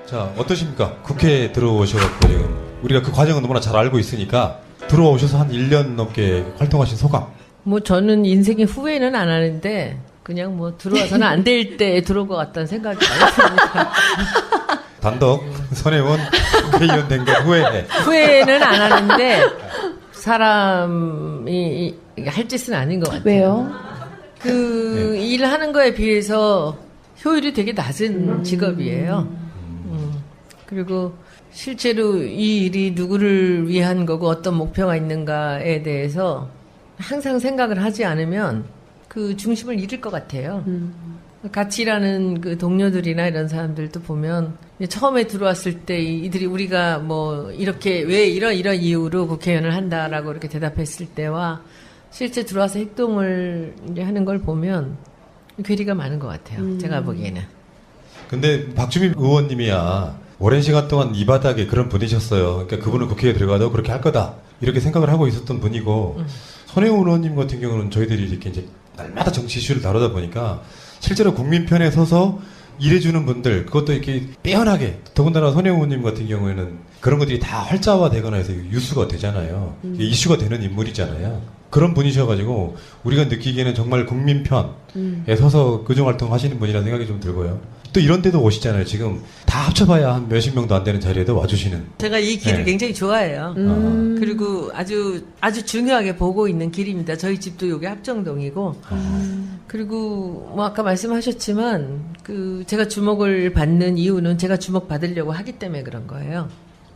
자, 어떠십니까? 국회에 들어오셔서 지금 우리가 그 과정은 너무나 잘 알고 있으니까 들어오셔서 한 1년 넘게 활동하신 소감. 뭐 저는 인생에 후회는 안 하는데 그냥 뭐 들어와서는 안 될 때 들어온 것 같다는 생각이 많습니다. 단독 선혜원 국회의원 된 거 후회해. 후회는 안 하는데 사람이 할 짓은 아닌 것 같아요. 왜요? 그 일하는 거에 비해서 효율이 되게 낮은 직업이에요. 그리고 실제로 이 일이 누구를 위한 거고 어떤 목표가 있는가에 대해서 항상 생각을 하지 않으면 그 중심을 잃을 것 같아요. 같이 일하는 그 동료들이나 이런 사람들도 보면 처음에 들어왔을 때 이들이 우리가 뭐 이렇게 왜 이런 이유로 국회의원을 한다라고 이렇게 대답했을 때와 실제 들어와서 행동을 이제 하는 걸 보면 괴리가 많은 것 같아요. 제가 보기에는. 근데 박주민 의원님이야 오랜 시간 동안 이 바닥에 그런 분이셨어요. 그러니까 그분은 국회에 들어가도 그렇게 할 거다 이렇게 생각을 하고 있었던 분이고 손혜원 의원님 같은 경우는 저희들이 이렇게 이제 날마다 정치 이슈를 다루다 보니까 실제로 국민 편에 서서 일해주는 분들 그것도 이렇게 빼어나게 더군다나 손혜원 의원님 같은 경우에는 그런 것들이 다 활자화되거나 해서 유수가 되잖아요. 이슈가 되는 인물이잖아요. 그런 분이셔가지고 우리가 느끼기에는 정말 국민 편에 서서 그중활동 하시는 분이라는 생각이 좀 들고요. 또 이런 데도 오시잖아요. 지금 다 합쳐봐야 한 몇십 명도 안 되는 자리에도 와주시는. 제가 이 길을 굉장히 좋아해요. 그리고 아주 중요하게 보고 있는 길입니다. 저희 집도 여기 합정동이고. 그리고 뭐 아까 말씀하셨지만 그 제가 주목을 받는 이유는 제가 주목 받으려고 하기 때문에 그런 거예요.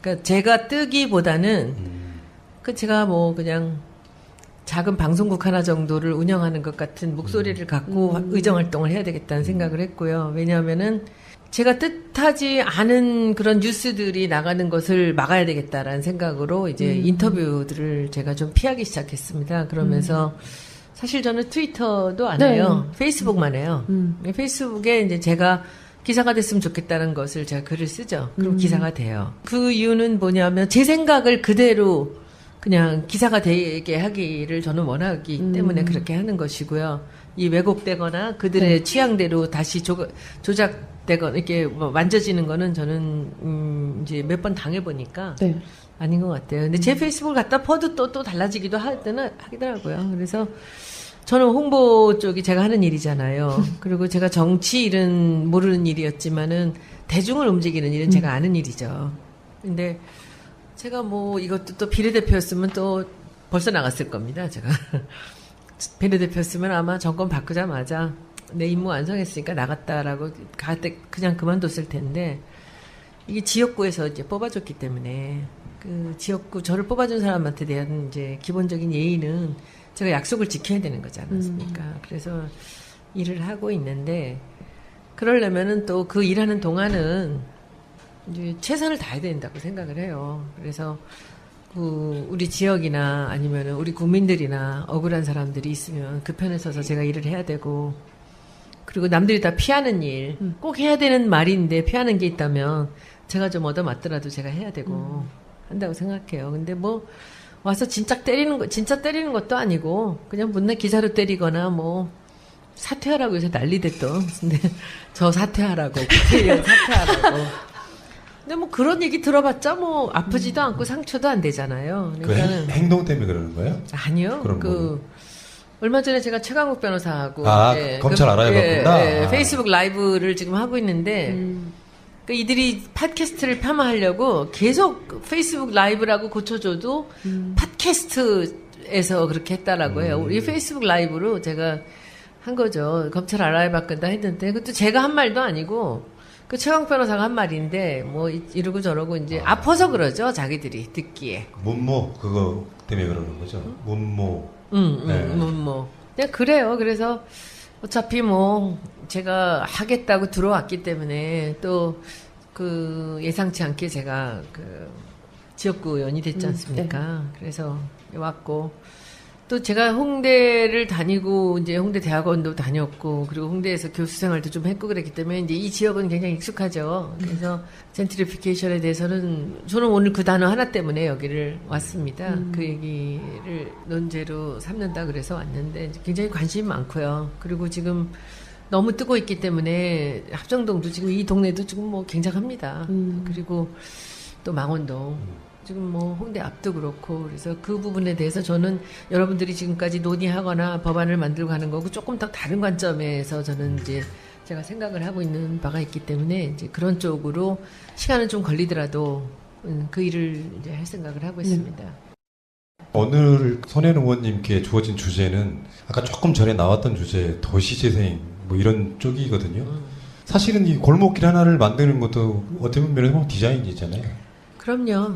그러니까 제가 뜨기보다는 그 제가 뭐 그냥 작은 방송국 하나 정도를 운영하는 것 같은 목소리를 갖고 의정활동을 해야 되겠다는 생각을 했고요. 왜냐하면은 제가 뜻하지 않은 그런 뉴스들이 나가는 것을 막아야 되겠다라는 생각으로 이제 인터뷰들을 제가 좀 피하기 시작했습니다. 그러면서 사실 저는 트위터도 안 해요. 페이스북만 해요. 페이스북에 이제 제가 기사가 됐으면 좋겠다는 것을 제가 글을 쓰죠. 그럼 기사가 돼요. 그 이유는 뭐냐면 제 생각을 그대로 그냥 기사가 되게 하기를 저는 원하기 때문에 그렇게 하는 것이고요. 이 왜곡되거나 그들의 취향대로 다시 조작되거나 이렇게 뭐 만져지는 거는 저는 이제 몇 번 당해보니까 아닌 것 같아요. 근데 제 페이스북을 갖다 퍼도 또 달라지기도 하더라고요. 그래서 저는 홍보 쪽이 제가 하는 일이잖아요. 그리고 제가 정치 일은 모르는 일이었지만은 대중을 움직이는 일은 제가 아는 일이죠. 근데 제가 뭐 이것도 또 비례대표였으면 또 벌써 나갔을 겁니다. 제가 비례대표였으면 아마 정권 바꾸자마자 내 임무 완성했으니까 나갔다라고 그냥 그만뒀을 텐데 이게 지역구에서 이제 뽑아줬기 때문에 그 지역구 저를 뽑아준 사람한테 대한 이제 기본적인 예의는 제가 약속을 지켜야 되는 거지 않습니까? 그래서 일을 하고 있는데 그러려면은 또 그 일하는 동안은 이제 최선을 다해야 된다고 생각을 해요. 그래서 그 우리 지역이나 아니면 우리 국민들이나 억울한 사람들이 있으면 그 편에 서서 제가 일을 해야 되고 그리고 남들이 다 피하는 일 꼭 해야 되는 말인데 피하는 게 있다면 제가 좀 얻어맞더라도 제가 해야 되고 한다고 생각해요. 근데 뭐 와서 진짜 때리는 것도 아니고 그냥 맨날 기사로 때리거나 뭐 사퇴하라고 해서 난리됐던 근데 저 사퇴하라고 국회의원 사퇴하라고 근데 뭐 그런 얘기 들어봤자 뭐 아프지도 않고 상처도 안 되잖아요. 그러니까는 그 행동 때문에 그러는 거예요? 아니요. 얼마 전에 제가 최강욱 변호사하고 검찰 알아봤구나. 페이스북 라이브를 지금 하고 있는데 이들이 팟캐스트를 폄하하려고 계속 페이스북 라이브라고 고쳐줘도 팟캐스트에서 그렇게 했다라고 해요. 우리 페이스북 라이브로 제가 한 거죠. 검찰 알아봤건다 했는데 그것도 제가 한 말도 아니고 그 최강 변호사가 한 말인데 뭐 이러고 저러고 이제 아파서 그러죠. 자기들이 듣기에. 문모 그거 때문에 그러는 거죠. 문모. 문모. 그냥 그래요. 그래서 어차피 뭐 제가 하겠다고 들어왔기 때문에 또 그 예상치 않게 제가 그 지역구 의원이 됐지 않습니까? 그래서 왔고 또 제가 홍대를 다니고 이제 홍대 대학원도 다녔고 그리고 홍대에서 교수 생활도 좀 했고 그랬기 때문에 이제 이 지역은 굉장히 익숙하죠. 그래서 젠트리피케이션에 대해서는 저는 오늘 그 단어 하나 때문에 여기를 왔습니다. 그 얘기를 논제로 삼는다 그래서 왔는데 굉장히 관심이 많고요. 그리고 지금 너무 뜨고 있기 때문에 합정동도 지금 이 동네도 지금 뭐 굉장합니다. 그리고 또 망원동 지금 뭐 홍대 앞도 그렇고 그래서 그 부분에 대해서 저는 여러분들이 지금까지 논의하거나 법안을 만들고 하는 거고 조금 더 다른 관점에서 저는 이제 제가 생각을 하고 있는 바가 있기 때문에 이제 그런 쪽으로 시간은 좀 걸리더라도 그 일을 이제 할 생각을 하고 있습니다. 오늘 손혜원 의원님께 주어진 주제는 아까 조금 전에 나왔던 주제 도시재생 뭐 이런 쪽이거든요. 사실은 이 골목길 하나를 만드는 것도 어떻게 보면 디자인이잖아요. 그럼요.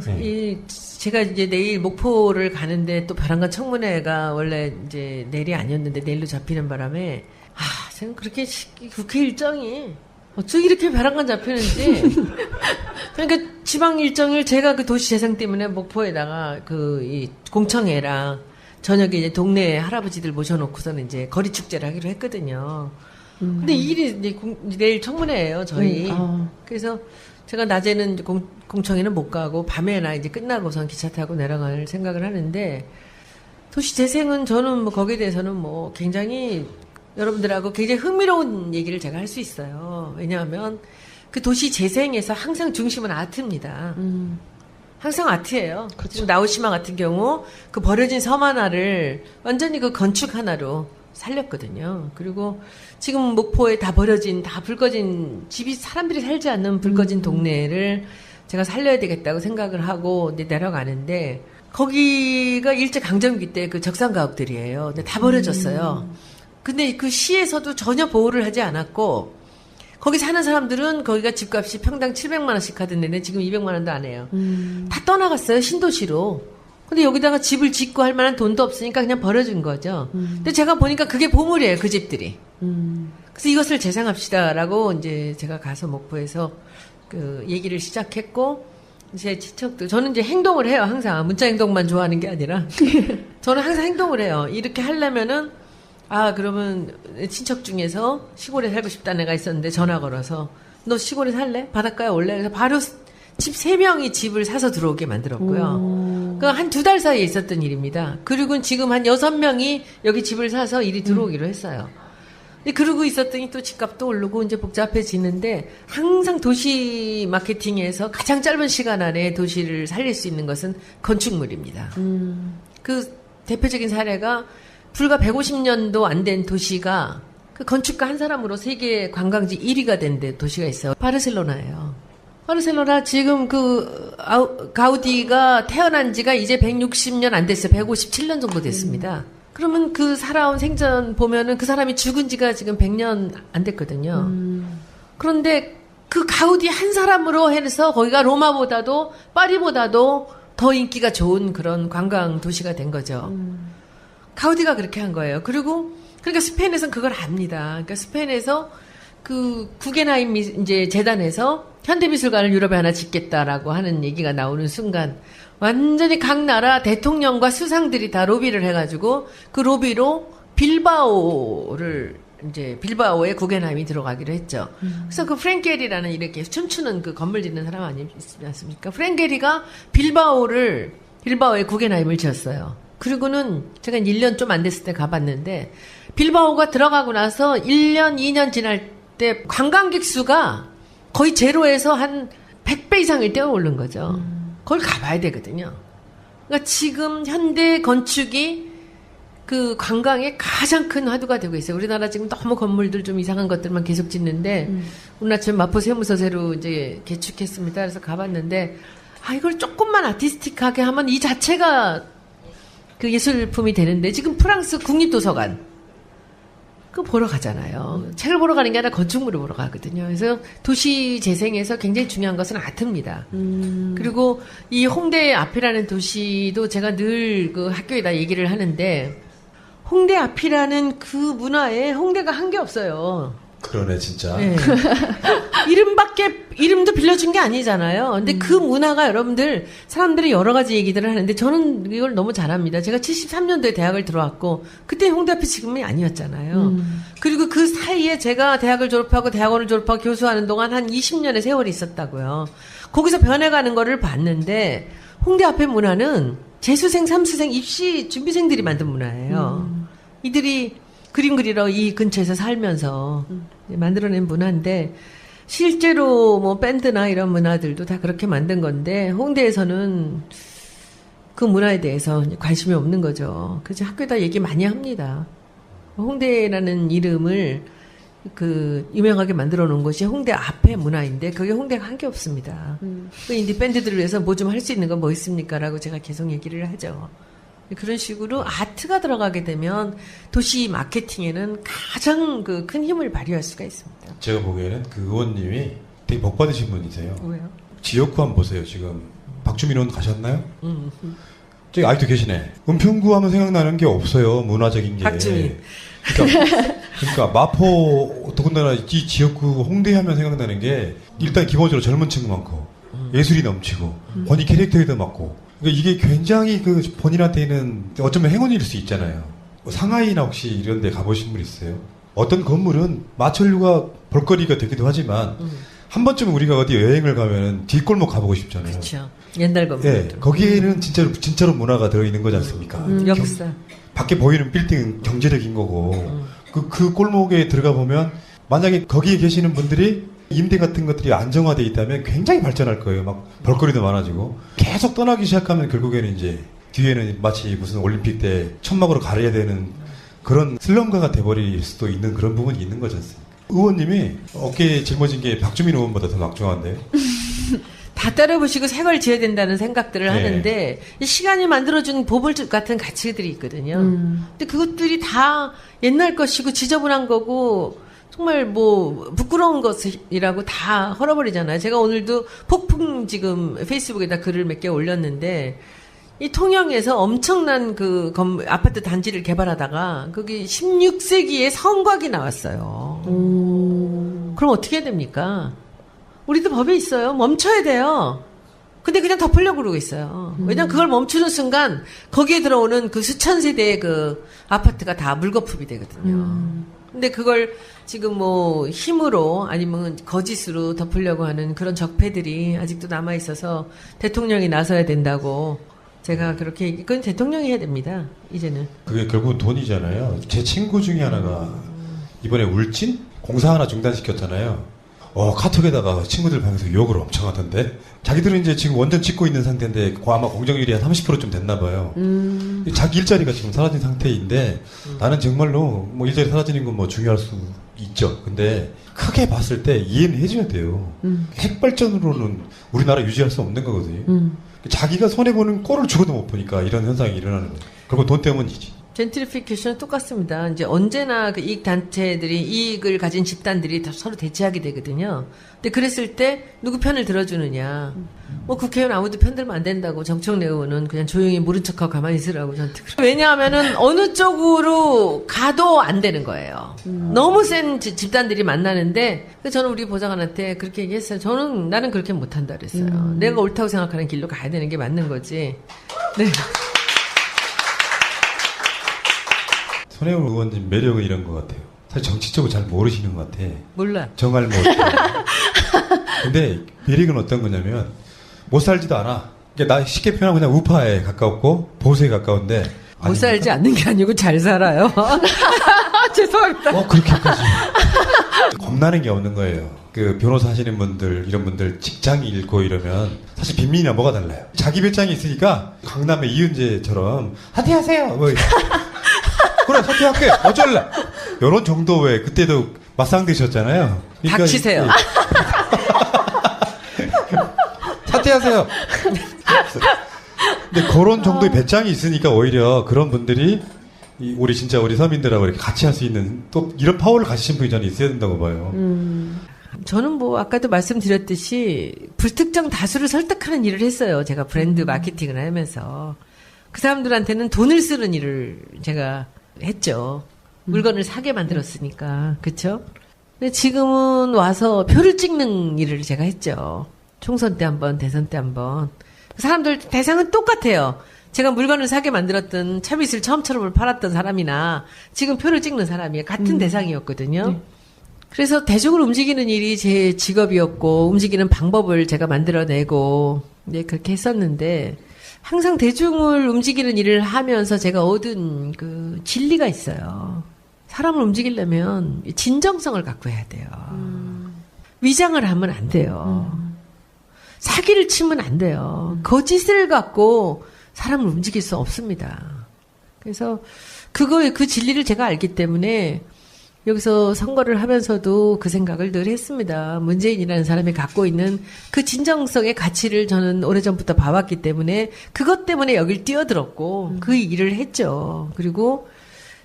제가 이제 내일 목포를 가는데 또 벼랑간 청문회가 원래 이제 내일이 아니었는데 내일로 잡히는 바람에 저는 그렇게 국회 일정이 어쩌 이렇게 벼랑간 잡히는지. 그러니까 지방 일정을 제가 그 도시 재생 때문에 목포에다가 이 공청회랑 저녁에 이제 동네 할아버지들 모셔놓고서는 이제 거리 축제를 하기로 했거든요. 근데 이 일이 이제 내일 청문회예요, 저희. 그래서 제가 낮에는 이제 공청회는 못 가고 밤에나 이제 끝나고선 기차 타고 내려갈 생각을 하는데 도시 재생은 저는 뭐 거기에 대해서는 뭐 굉장히 여러분들하고 굉장히 흥미로운 얘기를 제가 할 수 있어요. 왜냐하면 그 도시 재생에서 항상 중심은 아트입니다. 항상 아트예요. 그렇죠. 지금 나우시마 같은 경우 그 버려진 섬 하나를 완전히 그 건축 하나로 살렸거든요. 그리고 지금 목포에 다 버려진, 다 불 꺼진 집이 사람들이 살지 않는 불 꺼진 동네를 제가 살려야 되겠다고 생각을 하고 이제 내려가는데 거기가 일제강점기 때 그 적산가옥들이에요. 근데 다 버려졌어요. 근데 그 시에서도 전혀 보호를 하지 않았고 거기 사는 사람들은 거기가 집값이 평당 700만 원씩 하던데 지금 200만 원도 안 해요. 다 떠나갔어요. 신도시로. 근데 여기다가 집을 짓고 할 만한 돈도 없으니까 그냥 버려준 거죠. 근데 제가 보니까 그게 보물이에요. 그 집들이. 그래서 이것을 재생합시다라고 이제 제가 가서 목포에서 그 얘기를 시작했고 제 친척도 저는 이제 행동을 해요. 항상 문자 행동만 좋아하는 게 아니라 저는 항상 행동을 해요. 이렇게 하려면은 그러면 친척 중에서 시골에 살고 싶다는 애가 있었는데 전화 걸어서 너 시골에 살래? 바닷가에 올래? 그래서 바로 집 3명이 집을 사서 들어오게 만들었고요. 그러니까 한 2달 사이에 있었던 일입니다. 그리고 지금 한 6명이 여기 집을 사서 일이 들어오기로 했어요. 근데 그러고 있었더니 또 집값도 오르고 이제 복잡해지는데 항상 도시 마케팅에서 가장 짧은 시간 안에 도시를 살릴 수 있는 것은 건축물입니다. 그 대표적인 사례가 불과 150년도 안 된 도시가 그 건축가 한 사람으로 세계 관광지 1위가 된 도시가 있어요. 바르셀로나예요. 바르셀로나 지금 가우디가 태어난 지가 이제 160년 안 됐어요. 157년 정도 됐습니다. 그러면 그 살아온 생전 보면은 그 사람이 죽은 지가 지금 100년 안 됐거든요. 그런데 그 가우디 한 사람으로 해서 거기가 로마보다도 파리보다도 더 인기가 좋은 그런 관광 도시가 된 거죠. 가우디가 그렇게 한 거예요. 그러니까 스페인에서는 그걸 압니다. 그러니까 스페인에서 그 구겐하임 이제 재단에서 현대미술관을 유럽에 하나 짓겠다라고 하는 얘기가 나오는 순간 완전히 각 나라 대통령과 수상들이 다 로비를 해가지고 그 로비로 빌바오에 구겐하임이 들어가기로 했죠. 그래서 그 프랭게리라는 이렇게 춤추는 그 건물 짓는 사람 아니지 않습니까? 프랭게리가 빌바오에 구겐하임을 지었어요. 그리고는 제가 1년 좀 안 됐을 때 가봤는데 빌바오가 들어가고 나서 1년, 2년 지날 때 관광객 수가 거의 제로에서 한 100배 이상을 뛰어오른 거죠. 그걸 가봐야 되거든요. 그러니까 지금 현대 건축이 그 관광의 가장 큰 화두가 되고 있어요. 우리나라 지금 너무 건물들 좀 이상한 것들만 계속 짓는데 오늘 아침 마포 세무서 새로 이제 개축했습니다. 그래서 가봤는데 이걸 조금만 아티스틱하게 하면 이 자체가 그 예술품이 되는데 지금 프랑스 국립도서관 그거 보러 가잖아요. 책을 보러 가는 게 아니라 건축물을 보러 가거든요. 그래서 도시 재생에서 굉장히 중요한 것은 아트입니다. 그리고 이 홍대 앞이라는 도시도 제가 늘 그 학교에다 얘기를 하는데 홍대 앞이라는 그 문화에 홍대가 한 게 없어요. 그러네 진짜. 네. 이름도 빌려준 게 아니잖아요. 근데 그 문화가 여러분들 사람들이 여러 가지 얘기들을 하는데 저는 이걸 너무 잘합니다. 제가 73년도에 대학을 들어왔고 그때 홍대 앞이 지금이 아니었잖아요. 그리고 그 사이에 제가 대학을 졸업하고 대학원을 졸업하고 교수하는 동안 한 20년의 세월이 있었다고요. 거기서 변해가는 거를 봤는데 홍대 앞의 문화는 재수생, 삼수생, 입시 준비생들이 만든 문화예요. 이들이 그림 그리러 이 근처에서 살면서 만들어낸 문화인데 실제로 뭐 밴드나 이런 문화들도 다 그렇게 만든 건데 홍대에서는 그 문화에 대해서 관심이 없는 거죠. 그래서 학교에다 얘기 많이 합니다. 홍대라는 이름을 그 유명하게 만들어 놓은 것이 홍대 앞에 문화인데 그게 홍대가 한 게 없습니다. 그 인디 밴드들을 위해서 뭐 좀 할 수 있는 건 뭐 있습니까라고 제가 계속 얘기를 하죠. 그런 식으로 아트가 들어가게 되면 도시 마케팅에는 가장 그 큰 힘을 발휘할 수가 있습니다. 제가 보기에는 그 의원님이 되게 복 받으신 분이세요. 왜요? 지역구 한번 보세요. 지금 박주민 의원 가셨나요? 저기 아직도 계시네. 은평구 하면 생각나는 게 없어요. 문화적인 게. 박주민. 그러니까 마포 더군다나 이 지역구 홍대 하면 생각나는 게 일단 기본적으로 젊은 친구 많고 예술이 넘치고 본인 캐릭터에도 맞고 그러니까 이게 굉장히 그 본인한테는 어쩌면 행운일 수 있잖아요. 뭐 상하이나 혹시 이런 데 가보신 분 있어요? 어떤 건물은 마천루가 볼거리가 되기도 하지만 한 번쯤 우리가 어디 여행을 가면은 뒷골목 가보고 싶잖아요. 그렇죠. 옛날 건물. 네, 거기에는 진짜로 문화가 들어있는 거지 않습니까? 역사. 밖에 보이는 빌딩은 경제력인 거고 그 골목에 들어가 보면 만약에 거기에 계시는 분들이 임대 같은 것들이 안정화되어 있다면 굉장히 발전할 거예요. 막 볼거리도 많아지고 계속 떠나기 시작하면 결국에는 이제 뒤에는 마치 무슨 올림픽 때 천막으로 가려야 되는 그런 슬럼가가 돼버릴 수도 있는 그런 부분이 있는 거지 않습니까? 의원님이 어깨에 짊어진 게 박주민 의원보다 더 막중한데요. 다 따라보시고 새 걸 지어야 된다는 생각들을 네. 하는데 이 시간이 만들어준 보물 같은 가치들이 있거든요. 근데 그것들이 다 옛날 것이고 지저분한 거고 정말 뭐 부끄러운 것이라고 다 헐어버리잖아요. 제가 오늘도 폭풍 지금 페이스북에다 글을 몇 개 올렸는데 이 통영에서 엄청난 그 아파트 단지를 개발하다가 거기 16세기의 성곽이 나왔어요. 그럼 어떻게 해야 됩니까? 우리도 법에 있어요. 멈춰야 돼요. 근데 그냥 덮으려고 그러고 있어요. 왜냐면 그걸 멈추는 순간 거기에 들어오는 그 수천 세대의 그 아파트가 다 물거품이 되거든요. 근데 그걸 지금 뭐 힘으로 아니면 거짓으로 덮으려고 하는 그런 적폐들이 아직도 남아 있어서 대통령이 나서야 된다고 제가 그렇게 그건 대통령이 해야 됩니다. 이제는. 그게 결국은 돈이잖아요. 제 친구 중에 하나가 이번에 울진 공사 하나 중단시켰잖아요. 카톡에다가 친구들 방에서 욕을 엄청 하던데 자기들은 이제 지금 완전 짓고 있는 상태인데 아마 공정률이 한 30%좀 됐나 봐요. 자기 일자리가 지금 사라진 상태인데 나는 정말로 뭐 일자리 사라지는 건 뭐 중요할 수 있죠. 근데 크게 봤을 때 이해는 해줘야 돼요. 핵 발전으로는 우리나라 유지할 수 없는 거거든요. 자기가 손해보는 꼴을 죽어도 못 보니까 이런 현상이 일어나는 거예요. 결국 돈 때문이지. 젠트리피케이션은 똑같습니다. 이제 언제나 그 이익 단체들이 이익을 가진 집단들이 다 서로 대치하게 되거든요. 근데 그랬을 때 누구 편을 들어주느냐? 뭐 국회의원 아무도 편들면 안 된다고 정청래 의원은 그냥 조용히 모른 척하고 가만히 있으라고 저한테. 왜냐하면은 어느 쪽으로 가도 안 되는 거예요. 너무 센 집단들이 만나는데 그래서 저는 우리 보좌관한테 그렇게 얘기했어요. 나는 그렇게 못한다 그랬어요. 내가 옳다고 생각하는 길로 가야 되는 게 맞는 거지. 네. 손혜원 의원님 매력은 이런 것 같아요. 사실 정치적으로 잘 모르시는 것 같아. 몰라. 정말 못. 근데 매력은 어떤 거냐면 못 살지도 않아. 나 쉽게 표현하면 그냥 우파에 가깝고 보수에 가까운데 못 아닙니까? 살지 않는 게 아니고 잘 살아요. 죄송합니다. 그렇게까지. 겁나는 게 없는 거예요. 그 변호사 하시는 분들, 이런 분들 직장이 잃고 이러면 사실 빈민이나 뭐가 달라요. 자기 배짱이 있으니까 강남의 이은재처럼 사퇴하세요. 뭐 그래 사퇴할게. 어쩔래. 이런 정도에 그때도 맞상되셨잖아요. 그러니까 닥치세요. 사퇴하세요. 근데 그런 정도의 배짱이 있으니까 오히려 그런 분들이 우리 서민들하고 이렇게 같이 할 수 있는 또 이런 파워를 가지신 분이 저는 있어야 된다고 봐요. 저는 뭐 아까도 말씀드렸듯이 불특정 다수를 설득하는 일을 했어요. 제가 브랜드 마케팅을 하면서 그 사람들한테는 돈을 쓰는 일을 제가 했죠. 물건을 사게 만들었으니까. 그렇죠? 근데 지금은 와서 표를 찍는 일을 제가 했죠. 총선 때 한 번, 대선 때 한 번. 사람들 대상은 똑같아요. 제가 물건을 사게 만들었던 차빗을 처음처럼 팔았던 사람이나 지금 표를 찍는 사람이 같은 대상이었거든요. 네. 그래서 대중을 움직이는 일이 제 직업이었고 움직이는 방법을 제가 만들어내고 네, 그렇게 했었는데 항상 대중을 움직이는 일을 하면서 제가 얻은 그 진리가 있어요. 사람을 움직이려면 진정성을 갖고 해야 돼요. 위장을 하면 안 돼요. 사기를 치면 안 돼요. 거짓을 갖고 사람을 움직일 수 없습니다. 그래서 그 진리를 제가 알기 때문에 여기서 선거를 하면서도 그 생각을 늘 했습니다. 문재인이라는 사람이 갖고 있는 그 진정성의 가치를 저는 오래전부터 봐왔기 때문에 그것 때문에 여길 뛰어들었고 그 일을 했죠. 그리고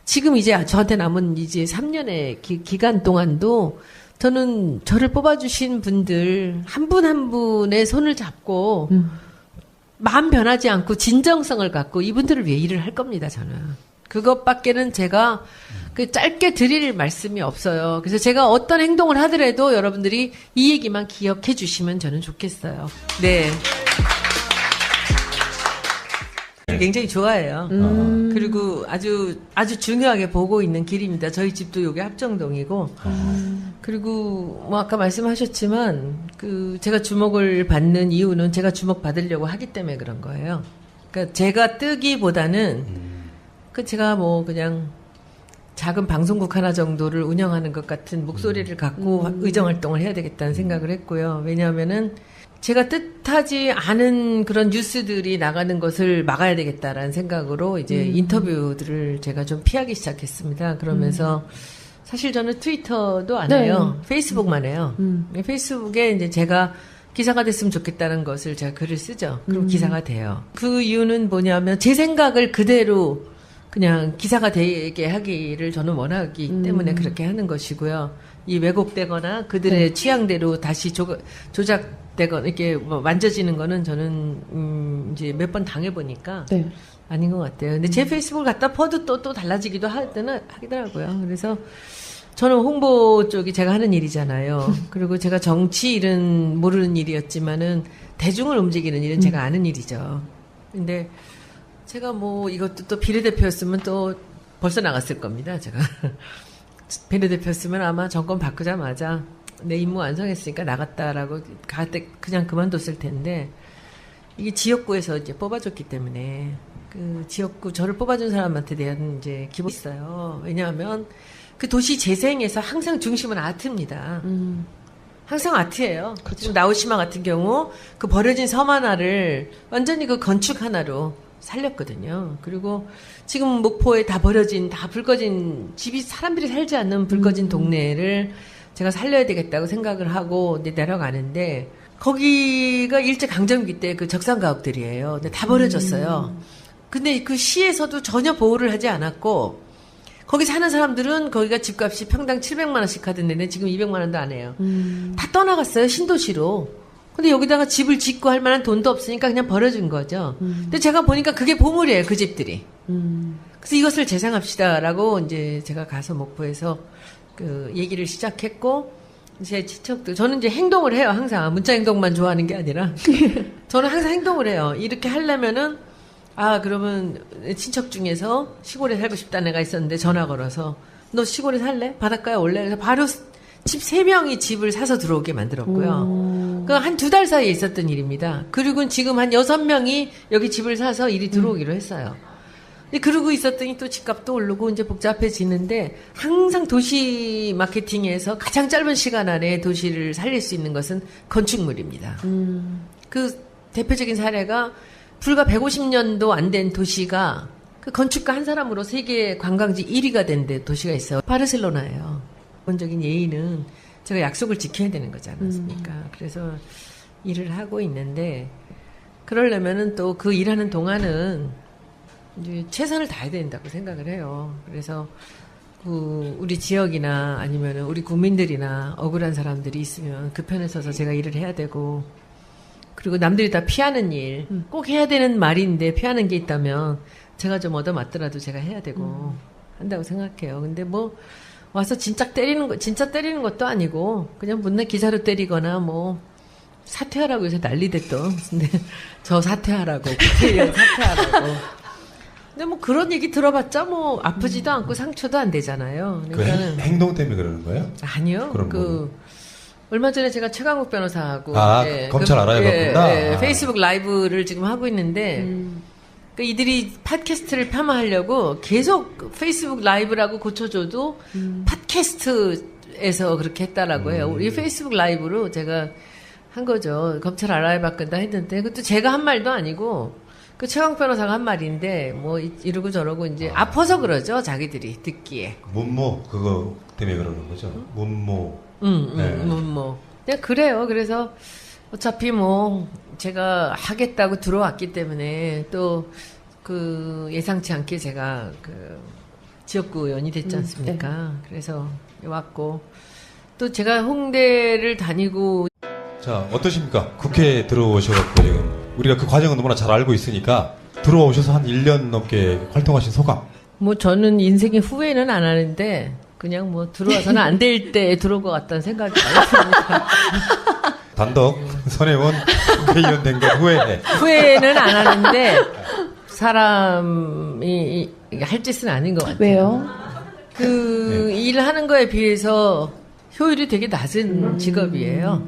지금 이제 저한테 남은 이제 3년의 기간 동안도 저는 저를 뽑아주신 분들 한 분 한 분의 손을 잡고 마음 변하지 않고 진정성을 갖고 이분들을 위해 일을 할 겁니다. 저는. 그것밖에는 제가 그 짧게 드릴 말씀이 없어요. 그래서 제가 어떤 행동을 하더라도 여러분들이 이 얘기만 기억해 주시면 저는 좋겠어요. 네. 굉장히 좋아해요. 그리고 아주 중요하게 보고 있는 길입니다. 저희 집도 여기 합정동이고. 그리고 뭐 아까 말씀하셨지만 그 제가 주목을 받는 이유는 제가 주목 받으려고 하기 때문에 그런 거예요. 그러니까 제가 뜨기보다는 그 제가 뭐 그냥 작은 방송국 하나 정도를 운영하는 것 같은 목소리를 갖고 의정 활동을 해야 되겠다는 생각을 했고요. 왜냐하면은 제가 뜻하지 않은 그런 뉴스들이 나가는 것을 막아야 되겠다라는 생각으로 이제 인터뷰들을 제가 좀 피하기 시작했습니다. 그러면서 사실 저는 트위터도 안 해요. 페이스북만 해요. 페이스북에 이제 제가 기사가 됐으면 좋겠다는 것을 제가 글을 쓰죠. 그럼 기사가 돼요. 그 이유는 뭐냐면 제 생각을 그대로 그냥 기사가 되게 하기를 저는 원하기 때문에 그렇게 하는 것이고요. 이 왜곡되거나 그들의 취향대로 다시 조작되거나 이렇게 뭐 만져지는 거는 저는 이제 몇 번 당해보니까 아닌 것 같아요. 근데 제 페이스북을 갖다 퍼도 또 달라지기도 하더라고요. 그래서 저는 홍보 쪽이 제가 하는 일이잖아요. 그리고 제가 정치 일은 모르는 일이었지만은 대중을 움직이는 일은 제가 아는 일이죠. 근데 제가 뭐 이것도 또 비례대표였으면 또 벌써 나갔을 겁니다. 제가 비례대표였으면 아마 정권 바꾸자마자 내 임무 완성했으니까 나갔다라고 갈 때 그냥 그만뒀을 텐데 이게 지역구에서 이제 뽑아줬기 때문에 그 지역구 저를 뽑아준 사람한테 대한 이제 기분이 있어요. 왜냐하면 그 도시 재생에서 항상 중심은 아트입니다. 항상 아트예요. 그렇죠. 지금 나우시마 같은 경우 그 버려진 섬 하나를 완전히 그 건축 하나로 살렸거든요. 그리고 지금 목포에 다 불 꺼진 집이 사람들이 살지 않는 불 꺼진 동네를 제가 살려야 되겠다고 생각을 하고 이제 내려가는데 거기가 일제강점기 때 그 적산가옥들이에요. 근데 다 버려졌어요. 근데 그 시에서도 전혀 보호를 하지 않았고 거기 사는 사람들은 거기가 집값이 평당 700만 원씩 하던 데는 지금 200만 원도 안 해요. 다 떠나갔어요. 신도시로. 근데 여기다가 집을 짓고 할 만한 돈도 없으니까 그냥 버려준 거죠. 근데 제가 보니까 그게 보물이에요. 그 집들이. 그래서 이것을 재생합시다라고 이제 제가 가서 목포에서 그 얘기를 시작했고 제 친척들 저는 이제 행동을 해요. 항상 문자 행동만 좋아하는 게 아니라 저는 항상 행동을 해요. 이렇게 하려면은 그러면 친척 중에서 시골에 살고 싶다는 애가 있었는데 전화 걸어서 너 시골에 살래? 바닷가에 올래? 그래서 바로 집 3명이 집을 사서 들어오게 만들었고요. 그 한 2달 사이에 있었던 일입니다. 그리고 지금 한 6명이 여기 집을 사서 일이 들어오기로 했어요. 그러고 있었더니 또 집값도 오르고 이제 복잡해지는데 항상 도시 마케팅에서 가장 짧은 시간 안에 도시를 살릴 수 있는 것은 건축물입니다. 그 대표적인 사례가 불과 150년도 안 된 도시가 그 건축가 한 사람으로 세계 관광지 1위가 된 도시가 있어요. 바르셀로나예요. 기본적인 예의는 제가 약속을 지켜야 되는 거지 않았습니까? 그래서 일을 하고 있는데 그러려면은 또 그 일하는 동안은 이제 최선을 다해야 된다고 생각을 해요. 그래서 우리 지역이나 아니면 우리 국민들이나 억울한 사람들이 있으면 그 편에 서서 제가 일을 해야 되고 그리고 남들이 다 피하는 일, 꼭 해야 되는 말인데 피하는 게 있다면 제가 좀 얻어맞더라도 제가 해야 되고 한다고 생각해요. 근데 뭐 와서 진짜 때리는 것도 아니고 그냥 맨날 기사로 때리거나 뭐 사퇴하라고 해서 난리됐던. 근데 저 사퇴하라고 국회의원 사퇴하라고. 근데 뭐 그런 얘기 들어봤자 뭐 아프지도 않고 상처도 안 되잖아요. 그러니까는 행동 때문에 그러는 거예요? 아니요. 그럼 얼마 전에 제가 최강욱 변호사하고 검찰 알아야 봤구나. 페이스북 라이브를 지금 하고 있는데 그러니까 이들이 팟캐스트를 폄하하려고 계속 페이스북 라이브라고 고쳐줘도 팟캐스트에서 그렇게 했다라고 해요. 우리 페이스북 라이브로 제가 한 거죠. 검찰 알아봐건다 했는데 그것도 제가 한 말도 아니고 그 최강 변호사가 한 말인데 뭐 이러고 저러고 이제 아파서 그러죠. 자기들이 듣기에. 문모 그거 때문에 그러는 거죠. 문모. 문모. 네, 그래요. 그래서 어차피 뭐 제가 하겠다고 들어왔기 때문에 또 그 예상치 않게 제가 그 지역구 의원이 됐지 않습니까? 그래서 왔고 또 제가 홍대를 다니고 자, 어떠십니까? 국회에 들어오셔갖고 지금 우리가 그 과정은 너무나 잘 알고 있으니까 들어오셔서 한 1년 넘게 활동하신 소감. 뭐 저는 인생에 후회는 안 하는데 그냥 뭐 들어와서는 안 될 때 들어올 것 같다는 생각이 많이 듭니다. 단독 선혜원 국회의원 된 거 후회해. 후회는 안 하는데 사람이 할 짓은 아닌 것 같아요. 왜요? 그 일하는 거에 비해서 효율이 되게 낮은 직업이에요.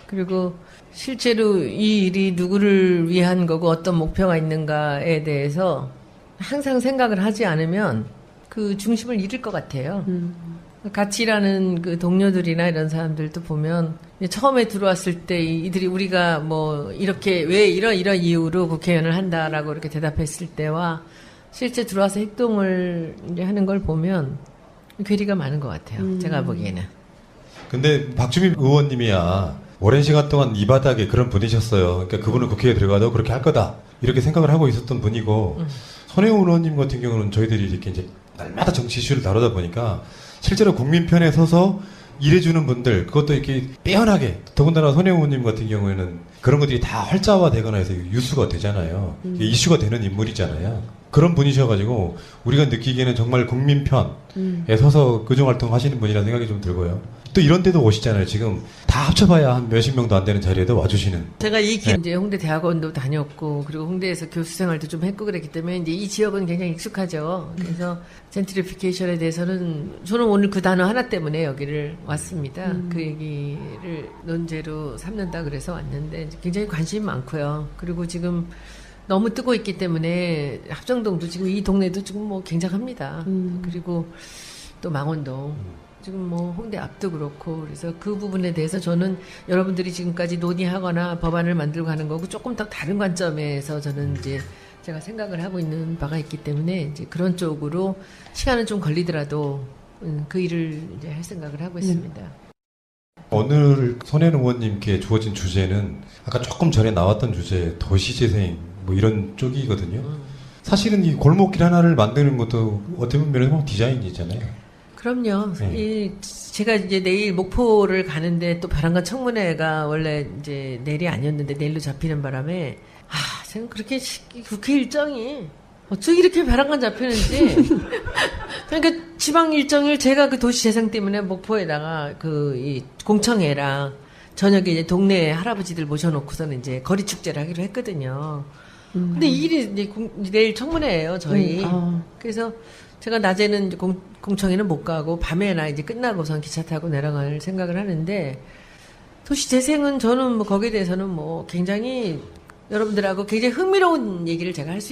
그리고 실제로 이 일이 누구를 위한 거고 어떤 목표가 있는가에 대해서 항상 생각을 하지 않으면 그 중심을 잃을 것 같아요. 같이 일하는 그 동료들이나 이런 사람들도 보면 처음에 들어왔을 때 이들이 우리가 뭐 이렇게 왜 이런 이유로 국회의원을 한다라고 이렇게 대답했을 때와 실제 들어와서 행동을 이제 하는 걸 보면 괴리가 많은 것 같아요. 제가 보기에는. 근데 박주민 의원님이야 오랜 시간 동안 이 바닥에 그런 분이셨어요. 그러니까 그분은 국회에 들어가도 그렇게 할 거다 이렇게 생각을 하고 있었던 분이고 손혜원 의원님 같은 경우는 저희들이 이렇게 이제 날마다 정치 이슈를 다루다 보니까 실제로 국민 편에 서서 일해주는 분들 그것도 이렇게 빼어나게 더군다나 손혜원 의원님 같은 경우에는 그런 것들이 다 활자화되거나 해서 유수가 되잖아요. 이게 이슈가 되는 인물이잖아요. 그런 분이셔가지고 우리가 느끼기에는 정말 국민 편에 서서 그중 활동하시는 분이라는 생각이 좀 들고요. 또 이런 데도 오시잖아요. 지금 다 합쳐봐야 한 몇십 명도 안 되는 자리에도 와주시는. 제가 이제 홍대 대학원도 다녔고 그리고 홍대에서 교수 생활도 좀 했고 그랬기 때문에 이제 이 지역은 굉장히 익숙하죠. 그래서 젠트리피케이션에 대해서는 저는 오늘 그 단어 하나 때문에 여기를 왔습니다. 그 얘기를 논제로 삼는다 그래서 왔는데 굉장히 관심이 많고요. 그리고 지금 너무 뜨고 있기 때문에 합정동도 지금 이 동네도 지금 뭐 굉장합니다. 그리고 또 망원동. 지금 뭐 홍대 앞도 그렇고 그래서 그 부분에 대해서 저는 여러분들이 지금까지 논의하거나 법안을 만들고 하는 거고 조금 더 다른 관점에서 저는 이제 제가 생각을 하고 있는 바가 있기 때문에 이제 그런 쪽으로 시간은 좀 걸리더라도 그 일을 이제 할 생각을 하고 있습니다. 오늘 손혜원 의원님께 주어진 주제는 아까 조금 전에 나왔던 주제 도시재생 뭐 이런 쪽이거든요. 사실은 이 골목길 하나를 만드는 것도 어떻게 보면 디자인이잖아요. 그럼요. 제가 이제 내일 목포를 가는데 또 벼랑간 청문회가 원래 이제 내일이 아니었는데 내일로 잡히는 바람에 저는 그렇게 국회 일정이 어쩌 이렇게 벼랑간 잡히는지 그러니까 지방 일정을 제가 그 도시 재생 때문에 목포에다가 이 공청회랑 저녁에 이제 동네 할아버지들 모셔놓고서는 이제 거리 축제를 하기로 했거든요. 근데 이 일이 이제 내일 청문회예요, 저희. 그래서 제가 낮에는 공청회는 못 가고 밤에나 이제 끝나고선 기차 타고 내려갈 생각을 하는데 도시 재생은 저는 뭐 거기에 대해서는 뭐 굉장히 여러분들하고 굉장히 흥미로운 얘기를 제가 할 수